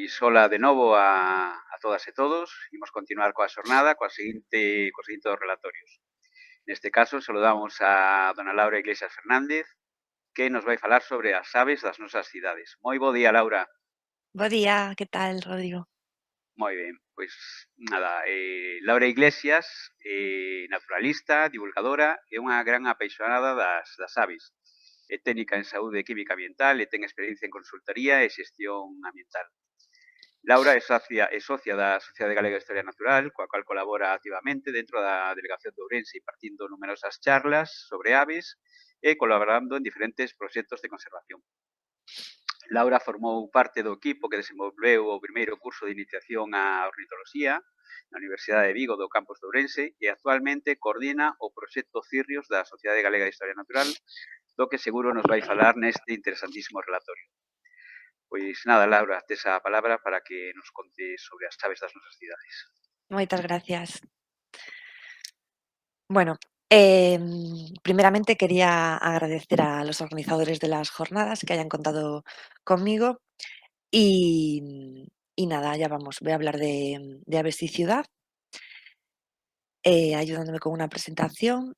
Pois hola de novo a todas e todos. Imos continuar coa xornada cos seguinte dos relatorios. Neste caso, saludamos a dona Laura Iglesias Fernández, que nos vai falar sobre as aves das nosas cidades. Moi bo día, Laura. Bo día, ¿qué tal, Rodrigo? Moi ben, pois nada, Laura Iglesias, naturalista, divulgadora e unha gran apaixonada das aves. É técnica en saúde e química ambiental e ten experiencia en consultoría e xestión ambiental. Laura é socia da Sociedade Galega de Historia Natural, coa cual colabora activamente dentro da Delegación de Ourense, impartindo numerosas charlas sobre aves e colaborando en diferentes proxectos de conservación. Laura formou parte do equipo que desenvolveu o primeiro curso de iniciación á ornitoloxía na Universidade de Vigo do campus de Ourense e actualmente coordina o proxecto Cirrios da Sociedade Galega de Historia Natural, do que seguro nos vai falar neste interesantísimo relatorio. Pois nada, Laura, tes a palabra para que nos contes sobre as aves das nosas cidades. Moitas gracias. Bueno, primeramente quería agradecer a los organizadores de las jornadas que hayan contado conmigo y nada, ya vamos, voy a hablar de aves y ciudad, ayudándome con una presentación.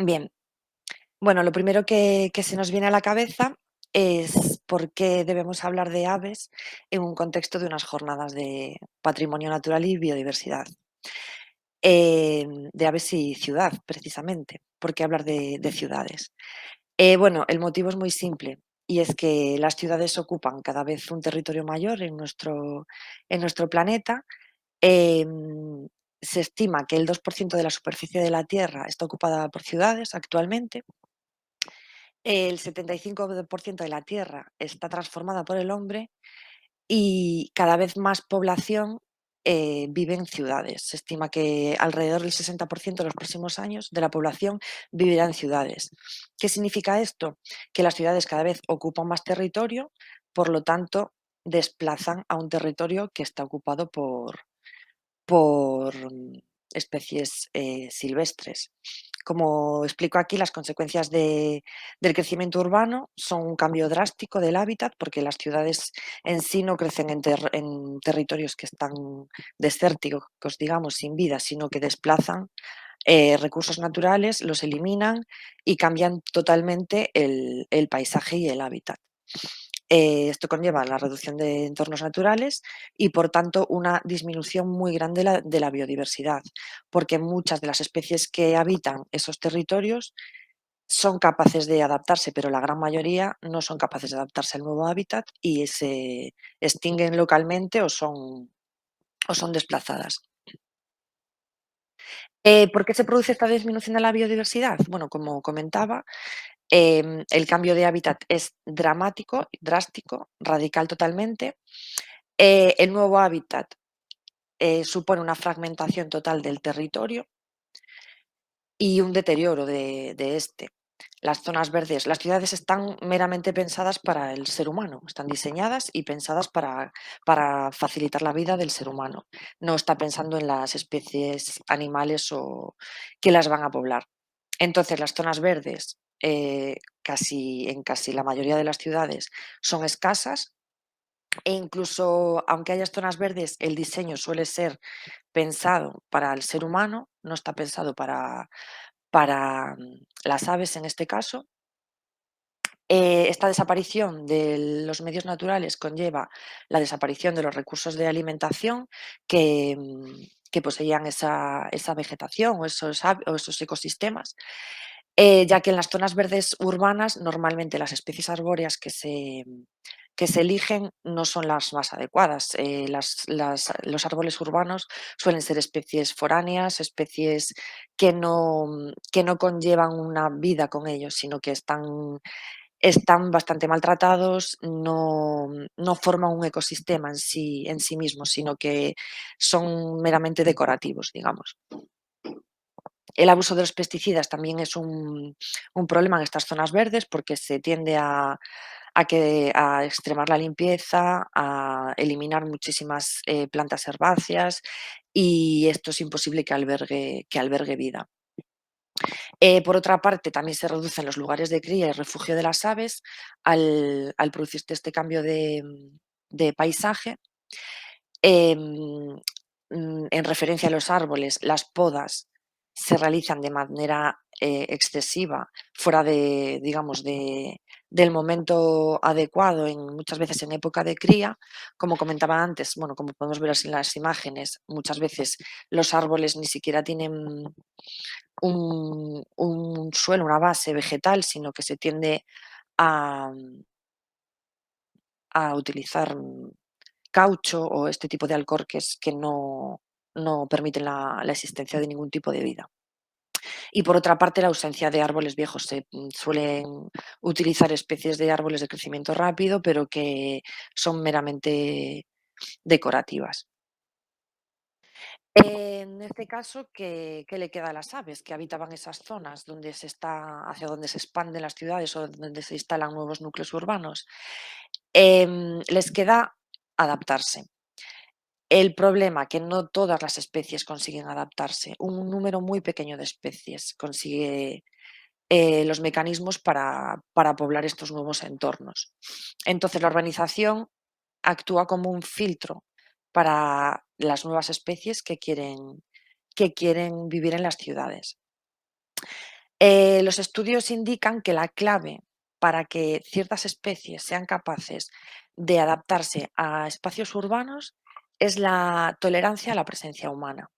Bien, bueno, lo primero que se nos viene a la cabeza es por qué debemos hablar de aves en un contexto de unas jornadas de patrimonio natural y biodiversidad. De aves y ciudad, precisamente. ¿Por qué hablar de ciudades? Bueno, el motivo es muy simple y es que las ciudades ocupan cada vez un territorio mayor en nuestro planeta. Se estima que el 2% de la superficie de la Tierra está ocupada por ciudades actualmente. El 75% de la Tierra está transformada por el hombre y cada vez más población vive en ciudades. Se estima que alrededor del 60% en los próximos años de la población vivirá en ciudades. ¿Qué significa esto? Que las ciudades cada vez ocupan más territorio, por lo tanto desplazan a un territorio que está ocupado por especies silvestres. Como explico aquí, las consecuencias del crecimiento urbano son un cambio drástico del hábitat, porque las ciudades en sí no crecen en territorios que están desérticos, digamos, sin vida, sino que desplazan recursos naturales, los eliminan y cambian totalmente el paisaje y el hábitat. Esto conlleva la reducción de entornos naturales y, por tanto, una disminución muy grande de la biodiversidad, porque muchas de las especies que habitan esos territorios son capaces de adaptarse, pero la gran mayoría no son capaces de adaptarse al nuevo hábitat y se extinguen localmente o son desplazadas. ¿Por qué se produce esta disminución de la biodiversidad? Bueno, como comentaba, el cambio de hábitat es dramático, drástico, radical totalmente. El nuevo hábitat supone una fragmentación total del territorio y un deterioro de este. Las zonas verdes, las ciudades están meramente pensadas para el ser humano, están diseñadas y pensadas para facilitar la vida del ser humano. No está pensando en las especies animales o que las van a poblar. Entonces, las zonas verdes, en casi la mayoría de las ciudades, son escasas e incluso aunque haya zonas verdes, el diseño suele ser pensado para el ser humano, no está pensado para las aves en este caso. Esta desaparición de los medios naturales conlleva la desaparición de los recursos de alimentación que poseían esa vegetación o esos ecosistemas, ya que en las zonas verdes urbanas normalmente las especies arbóreas que se eligen no son las más adecuadas. Los árboles urbanos suelen ser especies foráneas, especies que no conllevan una vida con ellos, sino que están bastante maltratados, no forman un ecosistema en sí mismos, sino que son meramente decorativos, digamos. El abuso de los pesticidas también es un problema en estas zonas verdes porque se tiende a extremar la limpieza, a eliminar muchísimas plantas herbáceas y esto es imposible que albergue vida. Por otra parte, también se reducen los lugares de cría y refugio de las aves al producirse este cambio de paisaje. Em, en referencia a los árboles, las podas se realizan de manera excesiva, fuera de, digamos, del momento adecuado, muchas veces en época de cría. Como comentaba antes, bueno, como podemos ver en las imágenes, muchas veces los árboles ni siquiera tienen un suelo, una base vegetal, sino que se tiende a, a utilizar caucho o este tipo de alcorques que no permiten la existencia de ningún tipo de vida. Y por otra parte, la ausencia de árboles viejos. Se suelen utilizar especies de árboles de crecimiento rápido, pero que son meramente decorativas. En este caso, ¿qué le queda a las aves que habitaban esas zonas hacia donde se expanden las ciudades o donde se instalan nuevos núcleos urbanos? Les queda adaptarse. El problema, que no todas las especies consiguen adaptarse. Un número muy pequeño de especies consigue los mecanismos para poblar estos nuevos entornos. Entonces, la urbanización actúa como un filtro para las nuevas especies que quieren vivir en las ciudades. Los estudios indican que la clave para que ciertas especies sean capaces de adaptarse a espacios urbanos es la tolerancia a la presencia humana.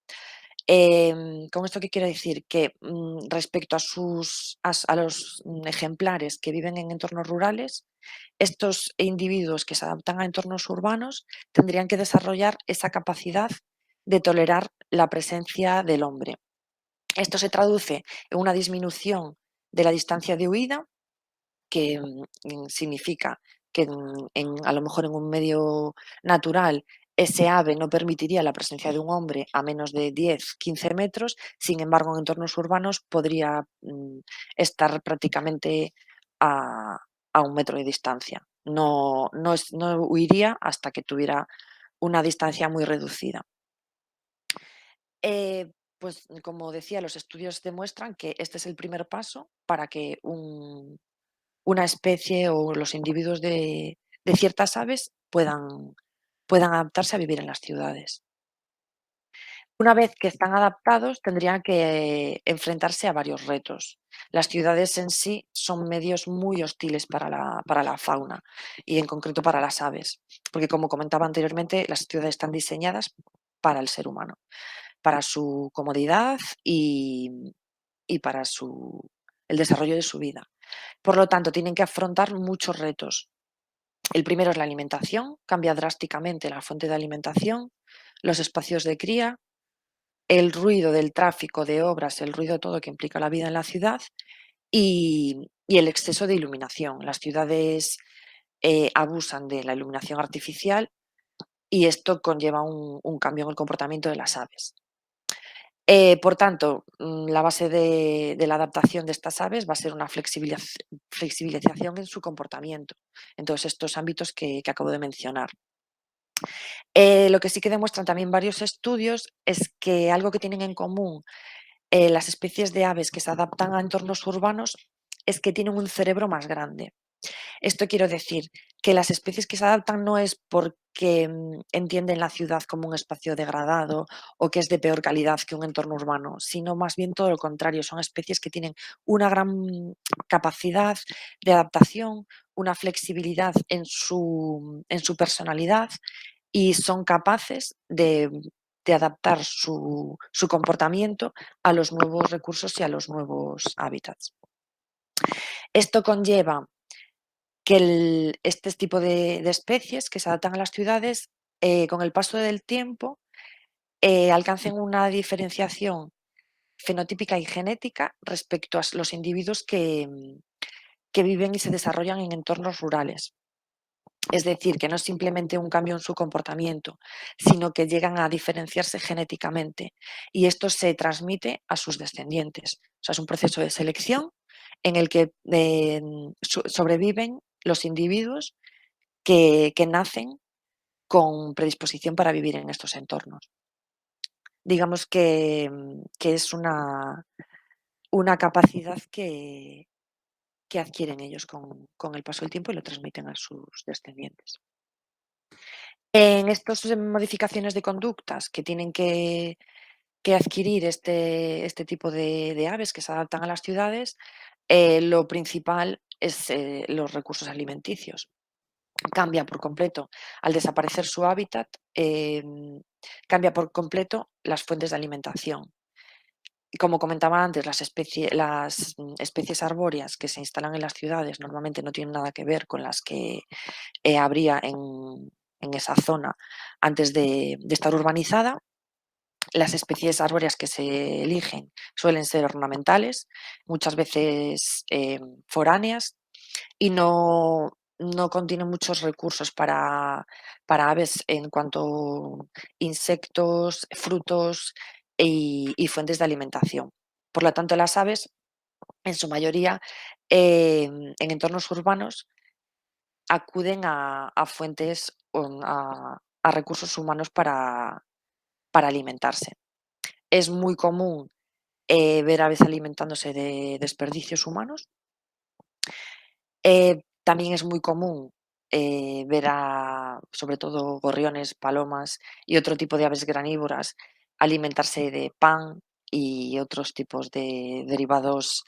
¿Con esto qué quiero decir? Que respecto a los ejemplares que viven en entornos rurales, estos individuos que se adaptan a entornos urbanos tendrían que desarrollar esa capacidad de tolerar la presencia del hombre. Esto se traduce en una disminución de la distancia de huida, que significa que a lo mejor en un medio natural ese ave no permitiría la presencia de un hombre a menos de 10, 15 metros, sin embargo en entornos urbanos podría estar prácticamente a, a 1 metro de distancia. No huiría hasta que tuviera una distancia muy reducida. Pues como decía, los estudios demuestran que este es el primer paso para que una especie o los individuos de ciertas aves puedan adaptarse a vivir en las ciudades. Una vez que están adaptados, tendrían que enfrentarse a varios retos. Las ciudades en sí son medios muy hostiles para la fauna y en concreto para las aves, porque como comentaba anteriormente, las ciudades están diseñadas para el ser humano, para su comodidad y para el desarrollo de su vida. Por lo tanto, tienen que afrontar muchos retos. El primero es la alimentación, cambia drásticamente la fuente de alimentación, los espacios de cría, el ruido del tráfico, de obras, el ruido todo que implica la vida en la ciudad y el exceso de iluminación. Las ciudades abusan de la iluminación artificial y esto conlleva un cambio en el comportamiento de las aves. Por tanto, la base de la adaptación de estas aves va a ser una flexibilización en su comportamiento, en todos estos ámbitos que acabo de mencionar. Lo que sí que demuestran también varios estudios es que algo que tienen en común las especies de aves que se adaptan a entornos urbanos es que tienen un cerebro más grande. Esto quiero decir que las especies que se adaptan no es porque entienden la ciudad como un espacio degradado o que es de peor calidad que un entorno urbano, sino más bien todo lo contrario. Son especies que tienen una gran capacidad de adaptación, una flexibilidad en su personalidad y son capaces de adaptar su comportamiento a los nuevos recursos y a los nuevos hábitats. Esto conlleva que este tipo de especies que se adaptan a las ciudades, con el paso del tiempo, alcancen una diferenciación fenotípica y genética respecto a los individuos que viven y se desarrollan en entornos rurales. Es decir, que no es simplemente un cambio en su comportamiento, sino que llegan a diferenciarse genéticamente y esto se transmite a sus descendientes. O sea, es un proceso de selección en el que sobreviven los individuos que nacen con predisposición para vivir en estos entornos. Digamos que es una capacidad que adquieren ellos con el paso del tiempo y lo transmiten a sus descendientes. En estas modificaciones de conductas que tienen que adquirir este tipo de aves que se adaptan a las ciudades, lo principal es los recursos alimenticios. Cambia por completo, al desaparecer su hábitat, cambia por completo las fuentes de alimentación. Y como comentaba antes, las especies arbóreas que se instalan en las ciudades normalmente no tienen nada que ver con las que habría en esa zona antes de estar urbanizada. Las especies arbóreas que se eligen suelen ser ornamentales, muchas veces foráneas, y no contienen muchos recursos para aves en cuanto a insectos, frutos y fuentes de alimentación. Por lo tanto, las aves, en su mayoría, en entornos urbanos, acuden a fuentes, a recursos humanos para alimentarse. Es muy común ver aves alimentándose de desperdicios humanos. También es muy común ver sobre todo gorriones, palomas y otro tipo de aves granívoras alimentarse de pan y otros tipos de derivados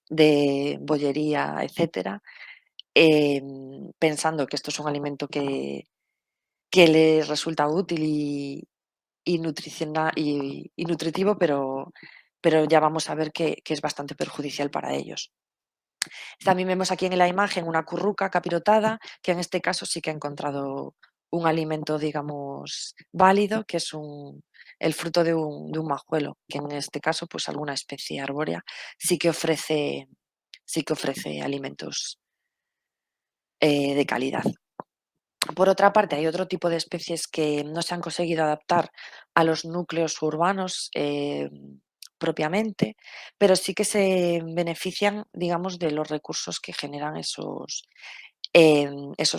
de bollería, etcétera, pensando que esto es un alimento que les resulta útil y y nutritivo, pero ya vamos a ver que es bastante perjudicial para ellos. También vemos aquí en la imagen una curruca capirotada, que en este caso sí que ha encontrado un alimento, digamos, válido, que es el fruto de un majuelo, que en este caso, pues alguna especie arbórea sí que ofrece alimentos de calidad. Por otra parte, hay otro tipo de especies que no se han conseguido adaptar a los núcleos urbanos propiamente, pero sí que se benefician, digamos, de los recursos que generan esos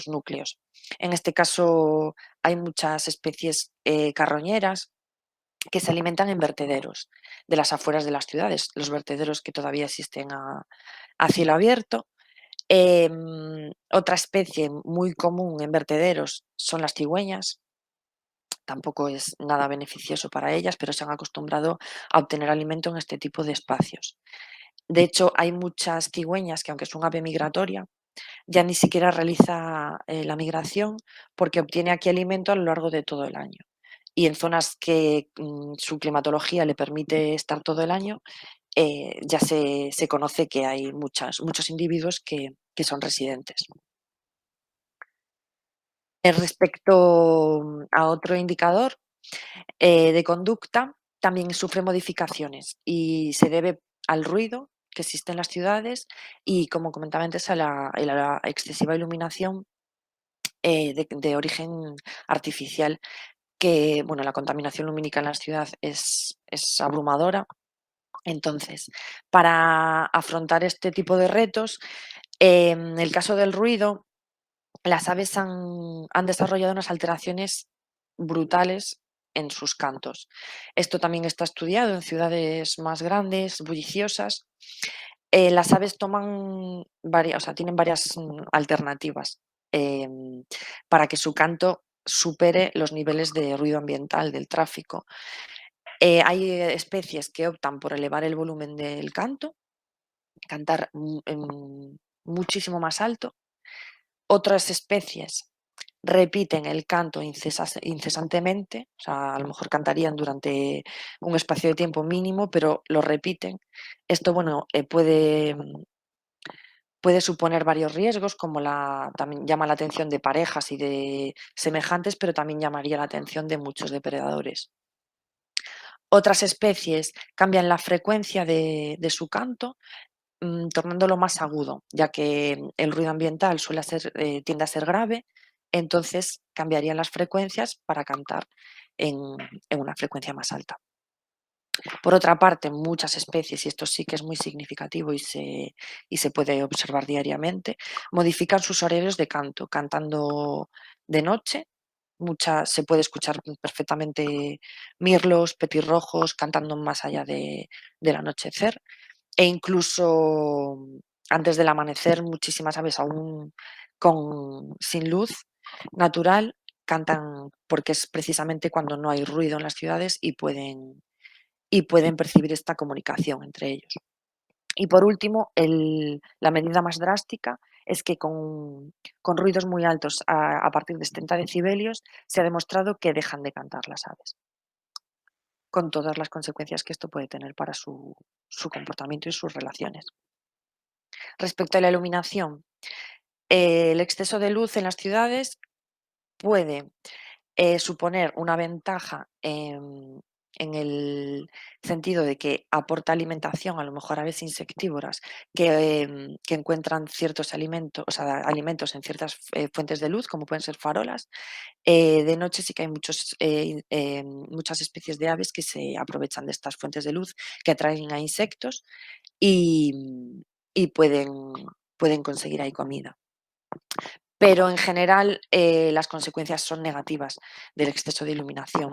núcleos. En este caso, hay muchas especies carroñeras que se alimentan en vertederos de las afueras de las ciudades, los vertederos que todavía existen a cielo abierto. Otra especie muy común en vertederos son las cigüeñas. Tampoco es nada beneficioso para ellas, pero se han acostumbrado a obtener alimento en este tipo de espacios. De hecho, hay muchas cigüeñas que, aunque es un ave migratoria, ya ni siquiera realiza la migración porque obtiene aquí alimento a lo largo de todo el año. Y en zonas que su climatología le permite estar todo el año, ya se conoce que hay muchos individuos que son residentes. Respecto a otro indicador de conducta, también sufre modificaciones y se debe al ruido que existe en las ciudades y, como comentaba antes, a la excesiva iluminación de origen artificial, que bueno, la contaminación lumínica en la ciudad es abrumadora. Entonces, para afrontar este tipo de retos, en el caso del ruido, las aves han desarrollado unas alteraciones brutales en sus cantos. Esto también está estudiado en ciudades más grandes, bulliciosas. Las aves tienen varias alternativas para que su canto supere los niveles de ruido ambiental del tráfico. Hay especies que optan por elevar el volumen del canto, cantar muchísimo más alto. Otras especies repiten el canto incesantemente, o sea, a lo mejor cantarían durante un espacio de tiempo mínimo, pero lo repiten. Esto, bueno, puede suponer varios riesgos, como también llama la atención de parejas y de semejantes, pero también llamaría la atención de muchos depredadores. Otras especies cambian la frecuencia de su canto, tornándolo más agudo, ya que el ruido ambiental tiende a ser grave, entonces cambiarían las frecuencias para cantar en, en una frecuencia más alta. Por otra parte, muchas especies, y esto sí que es muy significativo y se puede observar diariamente, modifican sus horarios de canto, cantando de noche. Se puede escuchar perfectamente mirlos, petirrojos, cantando más allá del anochecer. e incluso antes del amanecer muchísimas aves aún sin luz natural cantan porque es precisamente cuando no hay ruido en las ciudades y pueden percibir esta comunicación entre ellos. Y por último, la medida más drástica es que con ruidos muy altos a partir de 70 decibelios se ha demostrado que dejan de cantar las aves, con todas las consecuencias que esto puede tener para su comportamiento y sus relaciones. Respecto a la iluminación, el exceso de luz en las ciudades puede suponer una ventaja en el sentido de que aporta alimentación, a lo mejor a aves insectívoras que encuentran ciertos alimentos, o sea, alimentos en ciertas fuentes de luz, como pueden ser farolas. De noche sí que hay muchas especies de aves que se aprovechan de estas fuentes de luz que atraen a insectos y, y pueden conseguir ahí comida. Pero en general las consecuencias son negativas del exceso de iluminación.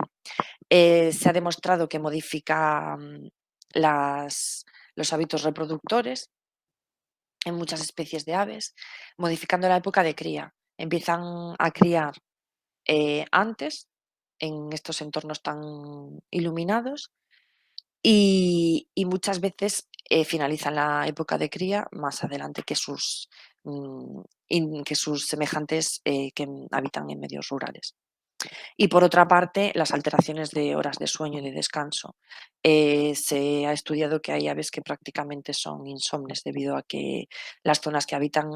Se ha demostrado que modifica los hábitos reproductores en muchas especies de aves, modificando la época de cría. Empiezan a criar antes en estos entornos tan iluminados y muchas veces finalizan la época de cría más adelante que sus semejantes que habitan en medios rurales. Y por otra parte, las alteraciones de horas de sueño y de descanso. Se ha estudiado que hay aves que prácticamente son insomnes debido a que las zonas que habitan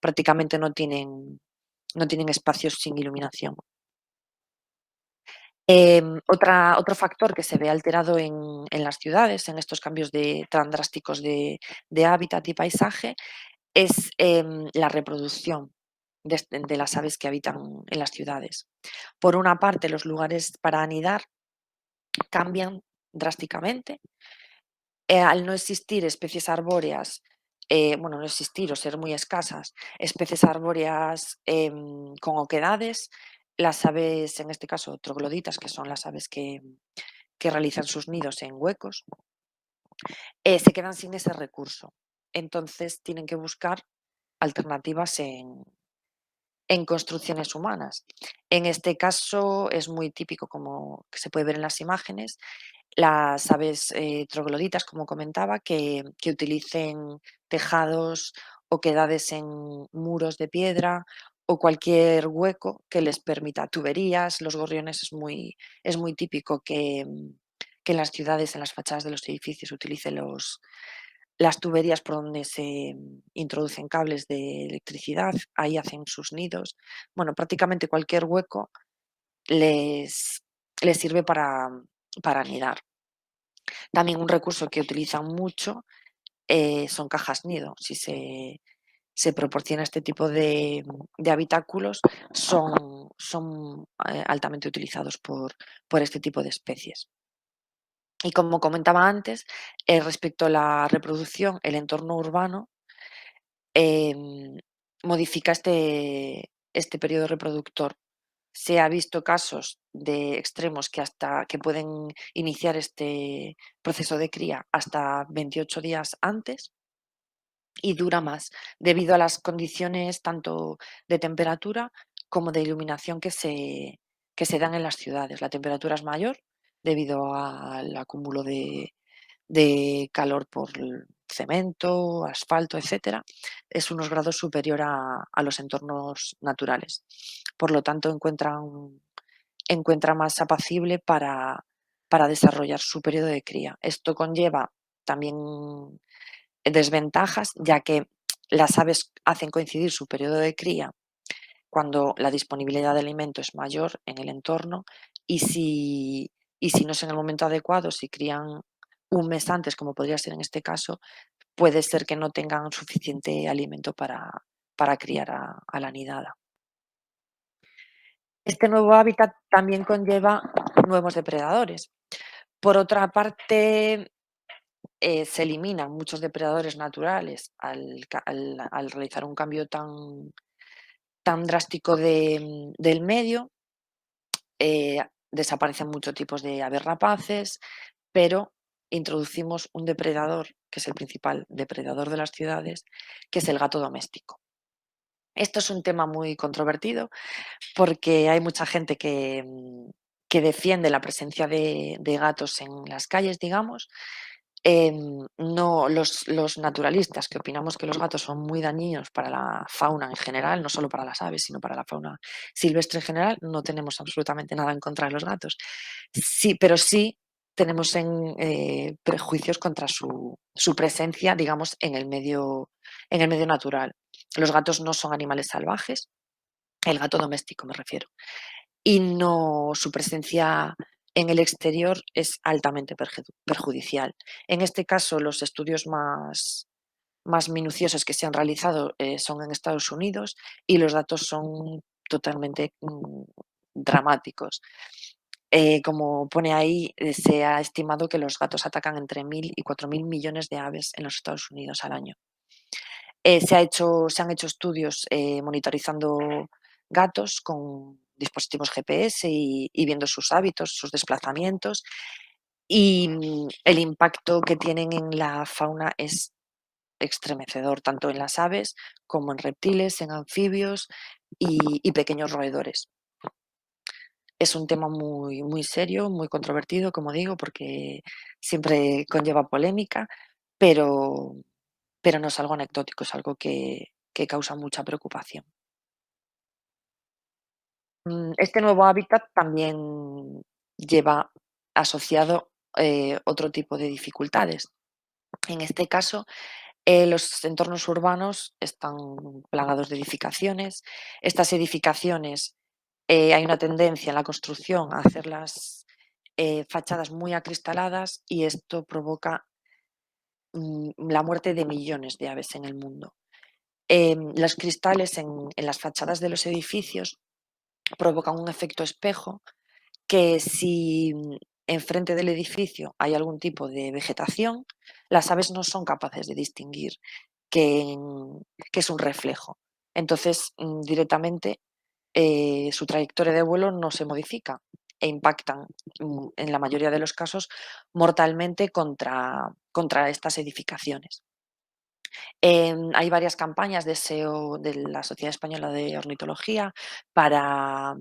prácticamente no tienen espacios sin iluminación. Otro factor que se ve alterado en las ciudades, en estos cambios tan drásticos de hábitat y paisaje, es la reproducción de las aves que habitan en las ciudades. Por una parte, los lugares para anidar cambian drásticamente. Al no existir especies arbóreas, bueno, no existir o ser muy escasas, especies arbóreas con oquedades, las aves, en este caso trogloditas, que son las aves que realizan sus nidos en huecos, se quedan sin ese recurso. Entonces tienen que buscar alternativas en construcciones humanas. En este caso es muy típico, como que se puede ver en las imágenes, las aves trogloditas, como comentaba, que utilicen tejados o quedades en muros de piedra o cualquier hueco que les permita tuberías. Los gorriones es muy típico que en las ciudades, en las fachadas de los edificios, utilicen las tuberías por donde se introducen cables de electricidad, ahí hacen sus nidos. Bueno, prácticamente cualquier hueco les sirve para anidar. También un recurso que utilizan mucho son cajas nido. Si se proporciona este tipo de habitáculos, son altamente utilizados por este tipo de especies. Y como comentaba antes, respecto a la reproducción, el entorno urbano em, modifica este periodo reproductor. Se ha visto casos de extremos que pueden iniciar este proceso de cría hasta 28 días antes y dura más, debido a las condiciones tanto de temperatura como de iluminación que se dan en las ciudades. La temperatura es mayor debido al acúmulo de calor por el cemento, asfalto, etcétera, es unos grados superior a los entornos naturales. Por lo tanto, encuentra más apacible para desarrollar su periodo de cría. Esto conlleva también desventajas, ya que las aves hacen coincidir su periodo de cría cuando la disponibilidad de alimento es mayor en el entorno y si no es en el momento adecuado, si crían un mes antes, como podría ser en este caso, puede ser que no tengan suficiente alimento para criar a la nidada. Este nuevo hábitat también conlleva nuevos depredadores. Por otra parte, se eliminan muchos depredadores naturales al realizar un cambio tan drástico del medio. Desaparecen muchos tipos de aves rapaces, pero introducimos un depredador, que es el principal depredador de las ciudades, que es el gato doméstico. Esto es un tema muy controvertido porque hay mucha gente que defiende la presencia de gatos en las calles, digamos. No, los naturalistas, que opinamos que los gatos son muy dañinos para la fauna en general, no solo para las aves, sino para la fauna silvestre en general, no tenemos absolutamente nada en contra de los gatos. Sí, pero sí tenemos prejuicios contra su presencia, digamos, en el medio natural. Los gatos no son animales salvajes, el gato doméstico me refiero, y no, su presencia en el exterior es altamente perjudicial. En este caso, los estudios más minuciosos que se han realizado son en Estados Unidos y los datos son totalmente dramáticos. Como pone ahí, se ha estimado que los gatos atacan entre 1.000 y 4.000 millones de aves en los Estados Unidos al año. Se han hecho estudios monitorizando gatos con dispositivos GPS y viendo sus hábitos, sus desplazamientos, y el impacto que tienen en la fauna es estremecedor, tanto en las aves como en reptiles, en anfibios y pequeños roedores. Es un tema muy, muy serio, muy controvertido, como digo, porque siempre conlleva polémica, pero, pero no es algo anecdótico, es algo que causa mucha preocupación. Este nuevo hábitat también lleva asociado otro tipo de dificultades. En este caso, los entornos urbanos están plagados de edificaciones. Estas edificaciones, hay una tendencia en la construcción a hacer las fachadas muy acristaladas y esto provoca la muerte de millones de aves en el mundo. Los cristales en las fachadas de los edificios provocan un efecto espejo que si enfrente del edificio hay algún tipo de vegetación, las aves no son capaces de distinguir que, que es un reflejo. Entonces, directamente su trayectoria de vuelo no se modifica e impactan, en la mayoría de los casos, mortalmente contra estas edificaciones. Hay varias campañas de SEO de la Sociedad Española de Ornitología para,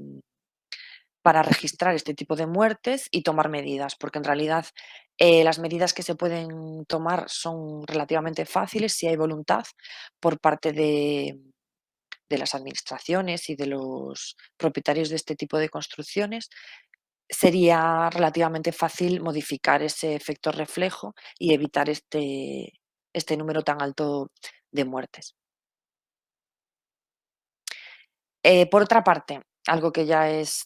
para registrar este tipo de muertes y tomar medidas, porque en realidad las medidas que se pueden tomar son relativamente fáciles si hay voluntad por parte de las administraciones y de los propietarios de este tipo de construcciones. Sería relativamente fácil modificar ese efecto reflejo y evitar este número tan alto de muertes. Por otra parte, algo que ya es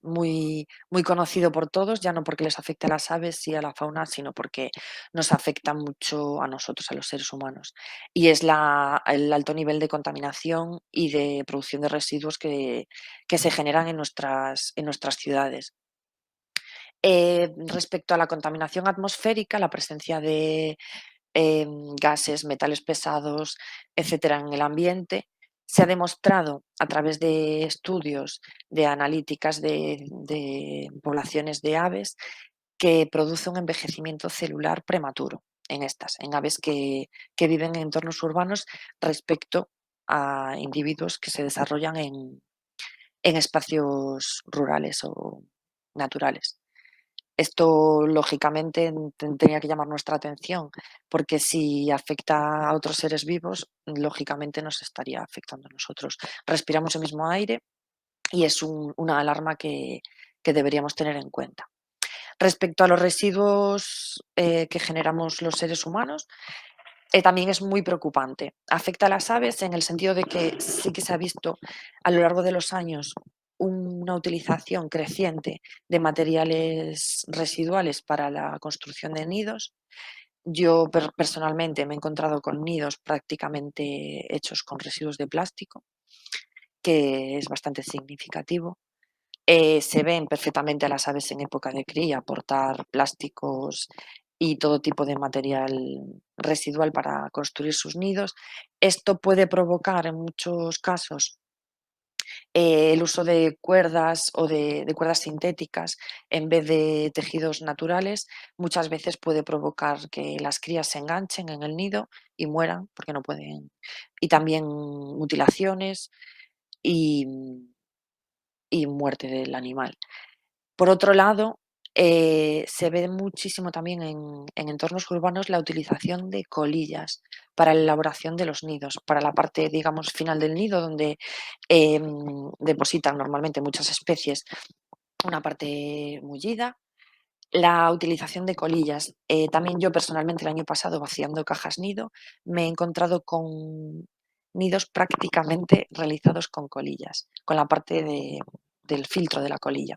muy, muy conocido por todos, ya no porque les afecte a las aves y a la fauna, sino porque nos afecta mucho a nosotros, a los seres humanos, y es el alto nivel de contaminación y de producción de residuos que se generan en nuestras ciudades. Respecto a la contaminación atmosférica, la presencia de gases, metales pesados, etcétera, en el ambiente, se ha demostrado a través de estudios de analíticas de poblaciones de aves que produce un envejecimiento celular prematuro en en aves que viven en entornos urbanos respecto a individuos que se desarrollan en espacios rurales o naturales. Esto, lógicamente, tenía que llamar nuestra atención, porque si afecta a otros seres vivos, lógicamente nos estaría afectando a nosotros. Respiramos el mismo aire y es una alarma que deberíamos tener en cuenta. Respecto a los residuos que generamos los seres humanos, también es muy preocupante. Afecta a las aves en el sentido de que sí que se ha visto a lo largo de los años una utilización creciente de materiales residuales para la construcción de nidos. Yo personalmente me he encontrado con nidos prácticamente hechos con residuos de plástico, que es bastante significativo. Se ven perfectamente a las aves en época de cría aportar plásticos y todo tipo de material residual para construir sus nidos. Esto puede provocar en muchos casos El uso de cuerdas o de cuerdas sintéticas en vez de tejidos naturales muchas veces puede provocar que las crías se enganchen en el nido y mueran porque no pueden. Y también mutilaciones y, y muerte del animal. Por otro lado, se ve muchísimo también en entornos urbanos la utilización de colillas para la elaboración de los nidos, para la parte, digamos, final del nido, donde depositan normalmente muchas especies, una parte mullida. La utilización de colillas. También yo personalmente el año pasado vaciando cajas nido me he encontrado con nidos prácticamente realizados con colillas, con la parte del filtro de la colilla.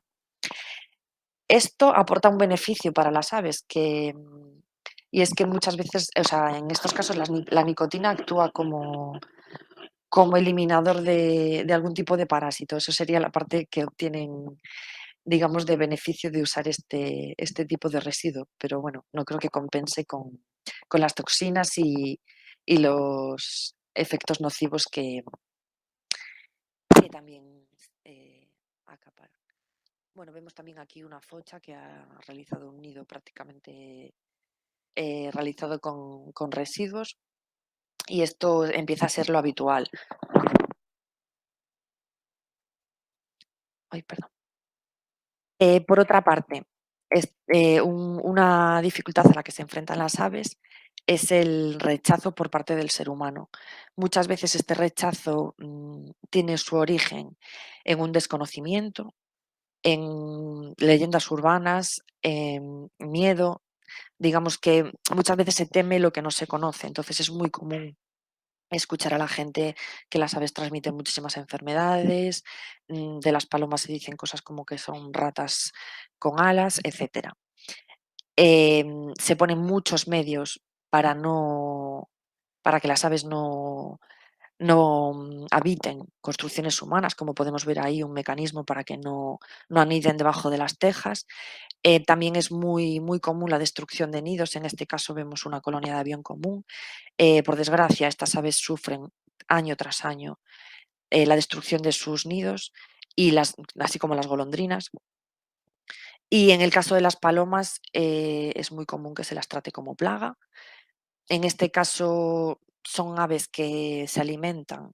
Esto aporta un beneficio para las aves y es que muchas veces, o sea, en estos casos la nicotina actúa como eliminador de algún tipo de parásito. Eso sería la parte que obtienen, digamos, de beneficio de usar este tipo de residuo. Pero bueno, no creo que compense con las toxinas y los efectos nocivos que también acaparan. Bueno, vemos también aquí una focha que ha realizado un nido prácticamente realizado con residuos y esto empieza a ser lo habitual. Ay, perdón. Por otra parte, una dificultad a la que se enfrentan las aves es el rechazo por parte del ser humano. Muchas veces este rechazo tiene su origen en un desconocimiento, en leyendas urbanas, en miedo. Digamos que muchas veces se teme lo que no se conoce, entonces es muy común escuchar a la gente que las aves transmiten muchísimas enfermedades, de las palomas se dicen cosas como que son ratas con alas, etcétera. Se ponen muchos medios para no para que las aves no habiten construcciones humanas, como podemos ver ahí un mecanismo para que no aniden debajo de las tejas. También es muy común la destrucción de nidos, en este caso vemos una colonia de avión común. Por desgracia, estas aves sufren año tras año la destrucción de sus nidos, así como las golondrinas. Y en el caso de las palomas es muy común que se las trate como plaga. En este caso son aves que se alimentan,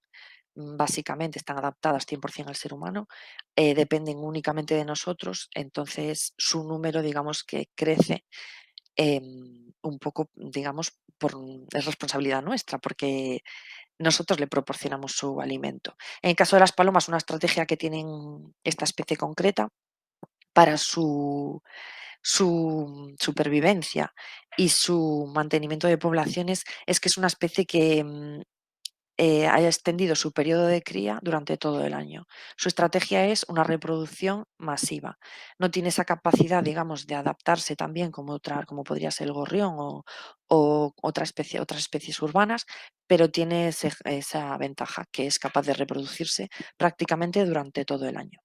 básicamente están adaptadas 100% al ser humano, dependen únicamente de nosotros, entonces su número digamos que crece un poco, digamos, es responsabilidad nuestra, porque nosotros le proporcionamos su alimento. En el caso de las palomas, una estrategia que tienen esta especie concreta para su supervivencia y su mantenimiento de poblaciones es que es una especie que haya extendido su periodo de cría durante todo el año. Su estrategia es una reproducción masiva. No tiene esa capacidad, digamos, de adaptarse también como podría ser el gorrión o otras especies urbanas, pero tiene esa ventaja, que es capaz de reproducirse prácticamente durante todo el año.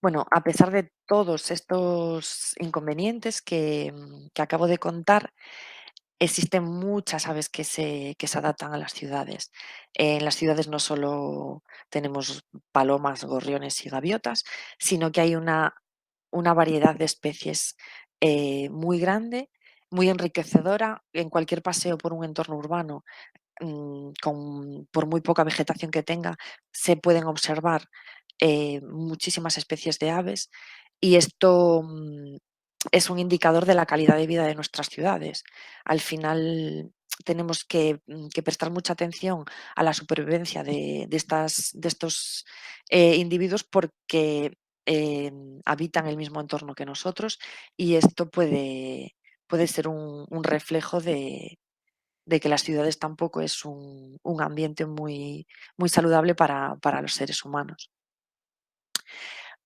Bueno, a pesar de todos estos inconvenientes que acabo de contar, existen muchas aves que se adaptan a las ciudades. En las ciudades no solo tenemos palomas, gorriones y gaviotas, sino que hay una variedad de especies muy grande, muy enriquecedora. En cualquier paseo por un entorno urbano, por muy poca vegetación que tenga, se pueden observar muchísimas especies de aves y esto es un indicador de la calidad de vida de nuestras ciudades. Al final tenemos que prestar mucha atención a la supervivencia de estos individuos porque habitan el mismo entorno que nosotros y esto puede ser un reflejo de que las ciudades tampoco es un ambiente muy saludable para los seres humanos.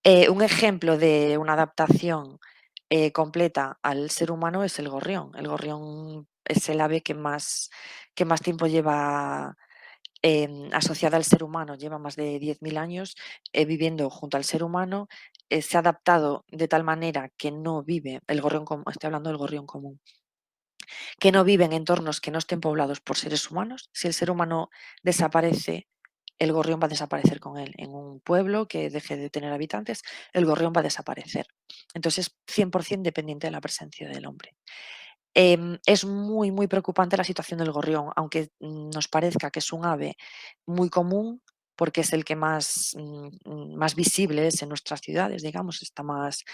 Un ejemplo de una adaptación completa al ser humano es el gorrión. El gorrión es el ave que más tiempo lleva asociada al ser humano, lleva más de 10.000 años viviendo junto al ser humano. Se ha adaptado de tal manera que no vive el gorrión común, estoy hablando del gorrión común, que no viven en entornos que no estén poblados por seres humanos. Si el ser humano desaparece, el gorrión va a desaparecer con él. En un pueblo que deje de tener habitantes, el gorrión va a desaparecer. Entonces, es 100% dependiente de la presencia del hombre. Es muy, muy preocupante la situación del gorrión, aunque nos parezca que es un ave muy común, porque es el que más visible es en nuestras ciudades, digamos, está más,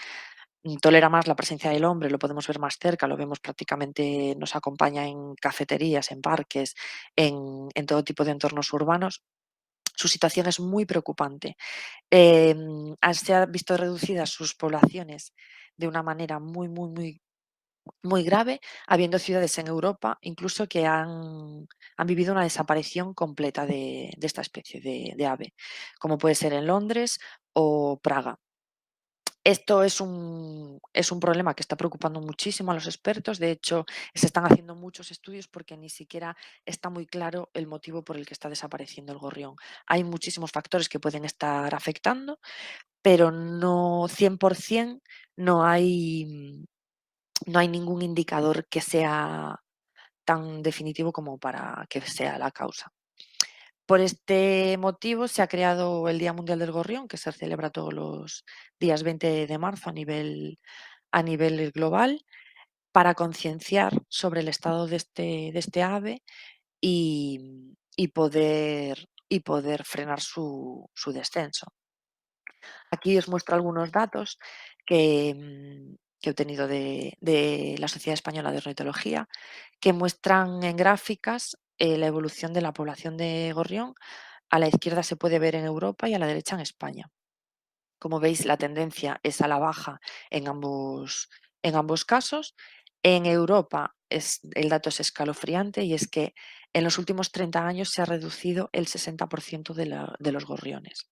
tolera más la presencia del hombre, lo podemos ver más cerca, lo vemos prácticamente, nos acompaña en cafeterías, en parques, en todo tipo de entornos urbanos. Su situación es muy preocupante. Se han visto reducidas sus poblaciones de una manera muy, muy, muy muy grave, habiendo ciudades en Europa incluso que han vivido una desaparición completa de esta especie de ave, como puede ser en Londres o Praga. Esto es un problema que está preocupando muchísimo a los expertos. De hecho, se están haciendo muchos estudios porque ni siquiera está muy claro el motivo por el que está desapareciendo el gorrión. Hay muchísimos factores que pueden estar afectando, pero no 100% no hay no hay ningún indicador que sea tan definitivo como para que sea la causa. Por este motivo se ha creado el Día Mundial del Gorrión, que se celebra todos los días 20 de marzo a nivel global, para concienciar sobre el estado de este ave y poder frenar su descenso. Aquí os muestro algunos datos que he obtenido de la Sociedad Española de Ornitología, que muestran en gráficas la evolución de la población de gorrión. A la izquierda se puede ver en Europa y a la derecha en España. Como veis, la tendencia es a la baja en ambos casos. En Europa el dato es escalofriante y es que en los últimos 30 años se ha reducido el 60% de los gorriones.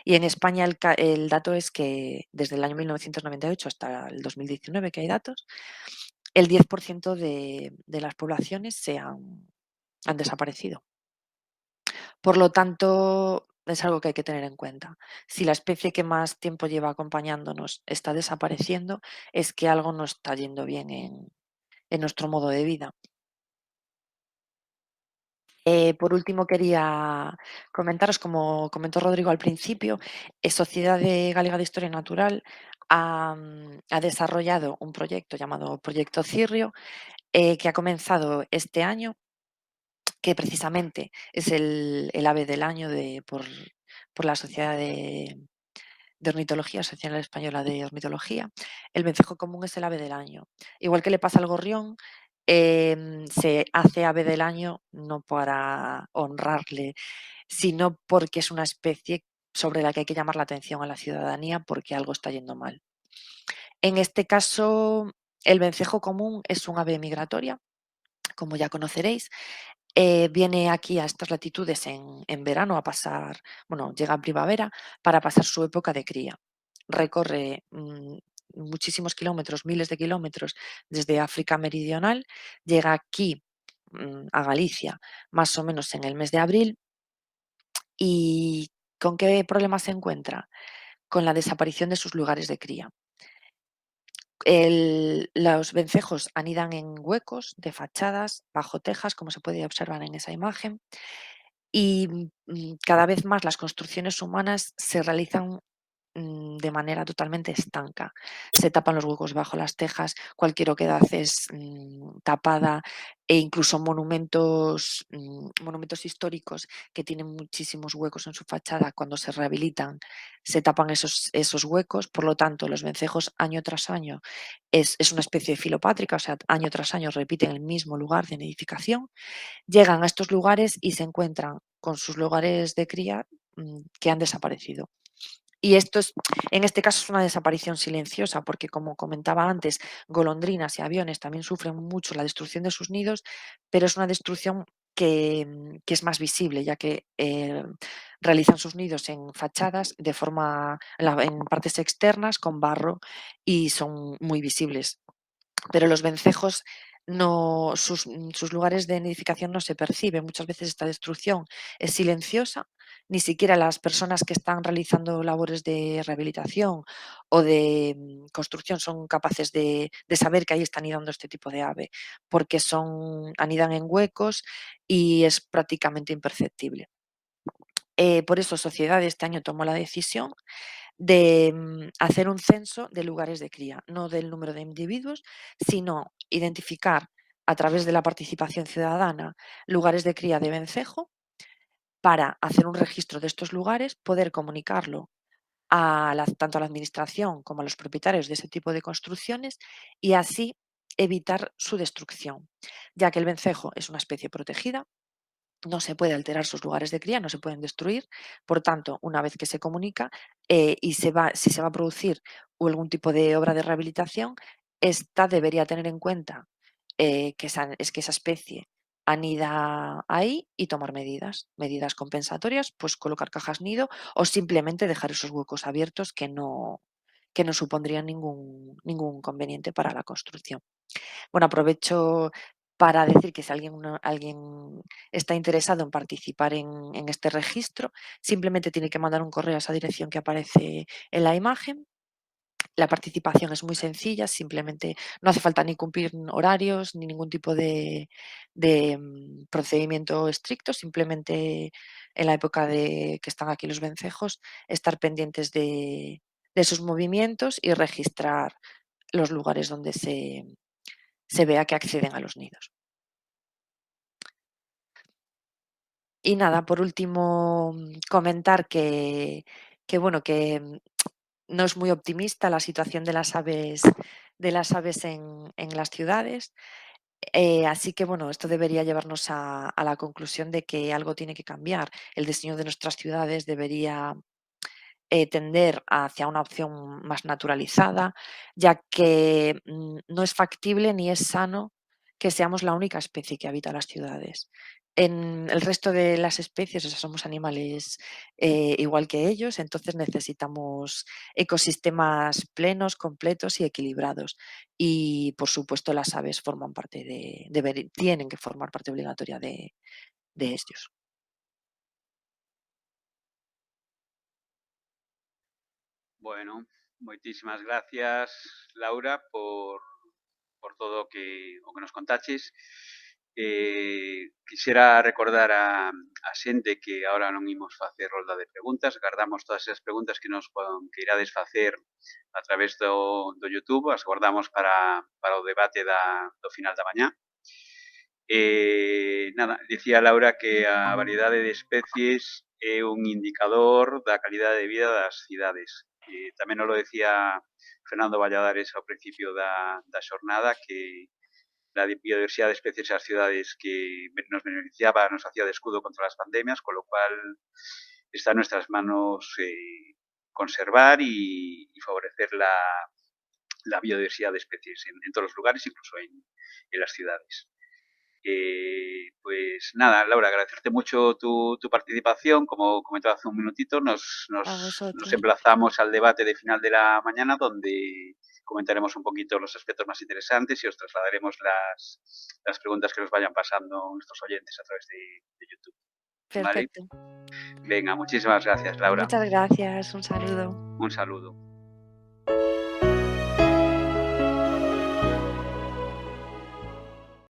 Y en España el dato es que desde el año 1998 hasta el 2019, que hay datos, el 10% de las poblaciones han desaparecido. Por lo tanto, es algo que hay que tener en cuenta. Si la especie que más tiempo lleva acompañándonos está desapareciendo, es que algo no está yendo bien en nuestro modo de vida. Por último, quería comentaros, como comentó Rodrigo al principio, Sociedad Galega de Historia Natural ha desarrollado un proyecto llamado Proyecto Cirrio, que ha comenzado este año, que precisamente es el ave del año por la Sociedad de Ornitología, Asociación Española de Ornitología. El vencejo común es el ave del año. Igual que le pasa al gorrión, se hace ave del año no para honrarle, sino porque es una especie sobre la que hay que llamar la atención a la ciudadanía porque algo está yendo mal. En este caso, el vencejo común es un ave migratoria, como ya conoceréis. Viene aquí a estas latitudes en verano a pasar, bueno, llega en primavera para pasar su época de cría. Recorre muchísimos kilómetros, miles de kilómetros desde África Meridional, llega aquí a Galicia más o menos en el mes de abril. ¿Y con qué problema se encuentra? Con la desaparición de sus lugares de cría. Los vencejos anidan en huecos de fachadas, bajo tejas, como se puede observar en esa imagen, y cada vez más las construcciones humanas se realizan de manera totalmente estanca. Se tapan los huecos bajo las tejas, cualquier oquedad es tapada, e incluso monumentos históricos que tienen muchísimos huecos en su fachada, cuando se rehabilitan se tapan esos huecos. Por lo tanto, los vencejos año tras año es una especie filopátrica, o sea, año tras año repiten el mismo lugar de nidificación, llegan a estos lugares y se encuentran con sus lugares de cría que han desaparecido. Y en este caso es una desaparición silenciosa, porque como comentaba antes, golondrinas y aviones también sufren mucho la destrucción de sus nidos, pero es una destrucción que es más visible, ya que realizan sus nidos en fachadas en partes externas con barro y son muy visibles. Pero los vencejos sus lugares de nidificación no se perciben. Muchas veces esta destrucción es silenciosa ni siquiera las personas que están realizando labores de rehabilitación o de construcción son capaces de saber que ahí está anidando este tipo de ave, porque anidan en huecos y es prácticamente imperceptible. Por eso Sociedad este año tomó la decisión de hacer un censo de lugares de cría, no del número de individuos, sino identificar a través de la participación ciudadana lugares de cría de vencejo para hacer un registro de estos lugares, poder comunicarlo tanto a la administración como a los propietarios de ese tipo de construcciones y así evitar su destrucción, ya que el vencejo es una especie protegida, no se puede alterar sus lugares de cría, no se pueden destruir. Por tanto, una vez que se comunica y si se va a producir algún tipo de obra de rehabilitación, esta debería tener en cuenta que esa especie anida ahí y tomar medidas compensatorias, pues colocar cajas nido o simplemente dejar esos huecos abiertos que no supondrían ningún inconveniente para la construcción. Bueno, aprovecho para decir que si alguien está interesado en participar en este registro, simplemente tiene que mandar un correo a esa dirección que aparece en la imagen. La participación es muy sencilla, simplemente no hace falta ni cumplir horarios ni ningún tipo de procedimiento estricto, simplemente en la época de que están aquí los vencejos, estar pendientes de sus movimientos y registrar los lugares donde se vea que acceden a los nidos. Y nada, por último, comentar bueno, que no es muy optimista la situación de las aves en las ciudades. Así que bueno, esto debería llevarnos a la conclusión de que algo tiene que cambiar. El diseño de nuestras ciudades debería tender hacia una opción más naturalizada, ya que no es factible ni es sano que seamos la única especie que habita las ciudades. En el resto de las especies, o sea, somos animales igual que ellos, entonces necesitamos ecosistemas plenos, completos y equilibrados. Y por supuesto las aves forman parte tienen que formar parte obligatoria de ellos. Bueno, moitísimas gracias, Laura, por todo o que nos contaches. Quixera recordar a xente que ahora non imos facer rolda de preguntas, guardamos todas esas preguntas que irades facer a través do YouTube, as guardamos para o debate do final da mañá. Nada, dicía Laura que a variedade de especies é un indicador da calidade de vida das cidades. Tamén nos lo decía Fernando Valladares ao principio da xornada, que la biodiversidade de especies das cidades que nos beneficiaba, nos hacía de escudo contra las pandemias, con lo cual está en nuestras manos conservar y favorecer la biodiversidad de especies en todos los lugares, incluso en las ciudades. Pues nada, Laura, agradecerte mucho tu participación. Como comentaba hace un minutito, A nos vosotros. emplazamos al debate de final de la mañana, donde comentaremos un poquito los aspectos más interesantes y os trasladaremos las preguntas que nos vayan pasando nuestros oyentes a través de YouTube. ¿Vale? Perfecto. Venga, muchísimas gracias, Laura. Muchas gracias. Un saludo. Un saludo.